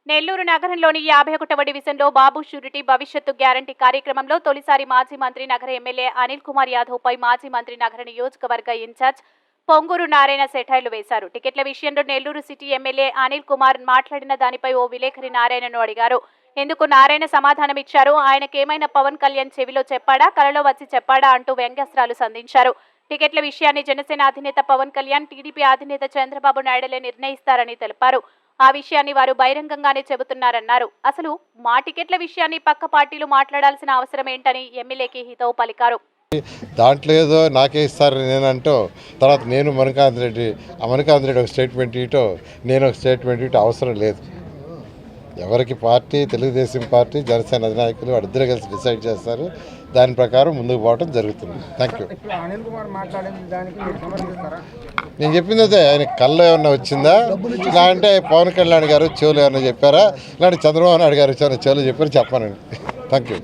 నెల్లూరు నగరంలోని 51వ డివిజన్లో బాబు షూరిటీ భవిష్యత్తు గ్యారంటీ కార్యక్రమంలో తొలిసారి మాజీ మంత్రి నగర ఎమ్మెల్యే అనిల్ కుమార్ యాదవ్పై మాజీ మంత్రి నగర నియోజకవర్గ ఇన్ఛార్జ్ పొంగూరు నారాయణ సెటైర్లు వేశారు. టికెట్ల విషయంలో నెల్లూరు సిటీ ఎమ్మెల్యే అనిల్ కుమార్ మాట్లాడిన దానిపై ఓ విలేకరి నారాయణను అడిగారు. ఎందుకు నారాయణ సమాధానం ఇచ్చారు? ఆయనకేమైనా పవన్ కళ్యాణ్ చెవిలో చెప్పాడా, కలలో వచ్చి చెప్పాడా అంటూ వ్యంగ్యాస్త్రాలు సంధించారు. టికెట్ల విషయాన్ని జనసేన అధినేత పవన్ కళ్యాణ్, టీడీపీ అధినేత చంద్రబాబు నాయుడులే నిర్ణయిస్తారని తెలిపారు. ఆ విషయాన్ని వారు బహిరంగంగానే చెబుతున్నారన్నారు. అసలు మా టికెట్ల విషయాన్ని పక్క పార్టీలు మాట్లాడాల్సిన అవసరం ఏంటని ఎమ్మెల్యేకి హితవు పలికారు. దాంట్లో ఏదో నాకే ఇస్తారని నేనంటూ తర్వాత నేను మణికాంత్ రెడ్డి ఒక స్టేట్మెంట్ ఇటో నేను ఒక స్టేట్మెంట్ ఇటో అవసరం లేదు. ఎవరికి పార్టీ, తెలుగుదేశం పార్టీ, జనసేన అధినాయకులు వాళ్ళిద్దరూ కలిసి డిసైడ్ చేస్తారు. దాని ప్రకారం ముందుకు పోవడం జరుగుతుంది. Thank you. నేను చెప్పింది అదే, ఆయన కళ్ళు ఏమన్నా వచ్చిందా, ఇలా అంటే పవన్ కళ్యాణ్ గారు చెవులు ఏమన్నా చెప్పారా, ఇలాంటి చంద్రబాబు నాయుడు గారు చెవులు చెప్పారు చెప్పానండి. Thank you.